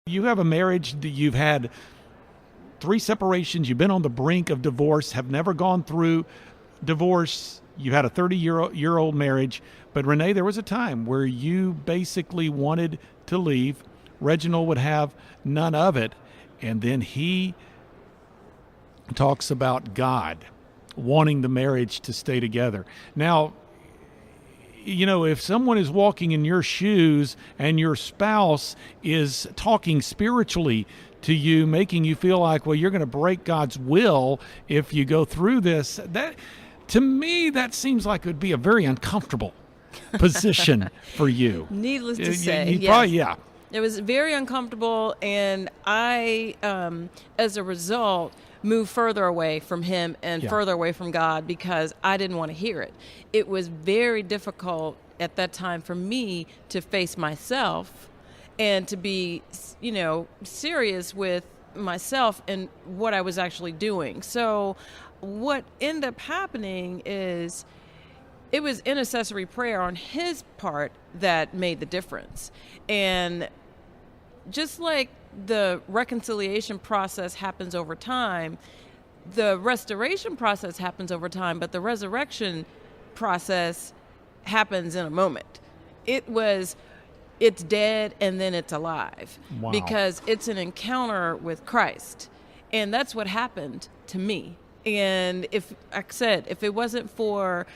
You have a marriage that you've had 3 separations. You've been on the brink of divorce, have never gone through divorce. You had a 30-year-old marriage. But Renee, there was a time where you basically wanted to leave. Reginald would have none of it. And then he talks about God wanting the marriage to stay together. Now, you know, if someone is walking in your shoes and your spouse is talking spiritually to you, making you feel like, well, you're going to break God's will if you go through this, that, to me, that seems like it would be a very uncomfortable position for you. Needless to say, yes. yes. Probably, yeah. It was very uncomfortable, and I, as a result, moved further away from him and further away from God because I didn't want to hear it. It was very difficult at that time for me to face myself and to be, you know, serious with myself and what I was actually doing. So what ended up happening is it was intercessory prayer on his part that made the difference. And just like the reconciliation process happens over time, the restoration process happens over time, but the resurrection process happens in a moment. It's dead and then it's alive. Wow. Because it's an encounter with Christ. And that's what happened to me. And if, like I said, if it wasn't for,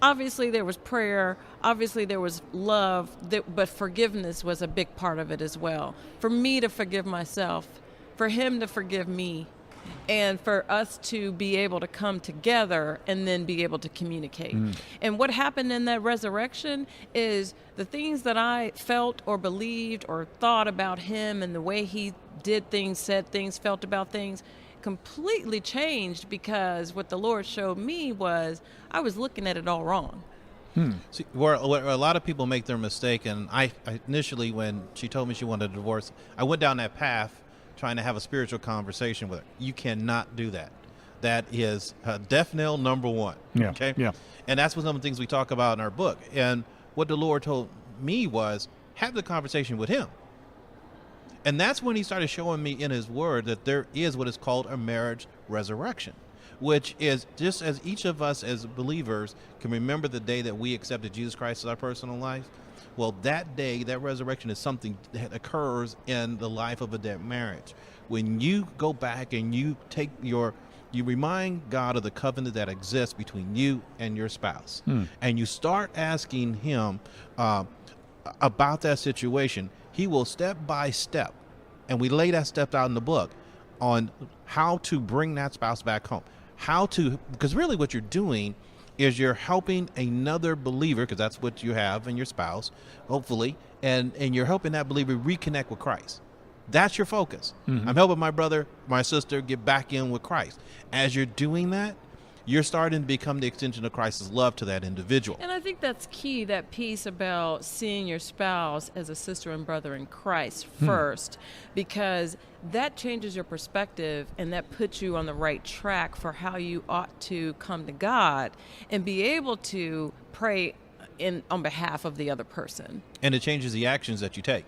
obviously there was prayer, obviously there was love, but forgiveness was a big part of it as well. For me to forgive myself, for him to forgive me, and for us to be able to come together and then be able to communicate. And what happened in that resurrection is the things that I felt or believed or thought about him and the way he did things, said things, felt about things, completely changed because what the Lord showed me was I was looking at it all wrong. See, where a lot of people make their mistake, and I initially, when she told me she wanted a divorce, I went down that path trying to have a spiritual conversation with her. You cannot do that. That is death knell number 1. Yeah. Okay? Yeah. And that's one of the things we talk about in our book. And what the Lord told me was, have the conversation with him. And that's when he started showing me in his word that there is what is called a marriage resurrection, which is just as each of us as believers can remember the day that we accepted Jesus Christ as our personal life. Well, that day, that resurrection is something that occurs in the life of a dead marriage. When you go back and you remind God of the covenant that exists between you and your spouse, and you start asking him about that situation, he will step by step, and we lay that step out in the book on how to bring that spouse back home. Because really what you're doing is you're helping another believer, because that's what you have in your spouse, hopefully, and you're helping that believer reconnect with Christ. That's your focus. I'm helping my brother, my sister get back in with Christ. As you're doing that, you're starting to become the extension of Christ's love to that individual. And I think that's key, that piece about seeing your spouse as a sister and brother in Christ first, because that changes your perspective and that puts you on the right track for how you ought to come to God and be able to pray on behalf of the other person. And it changes the actions that you take.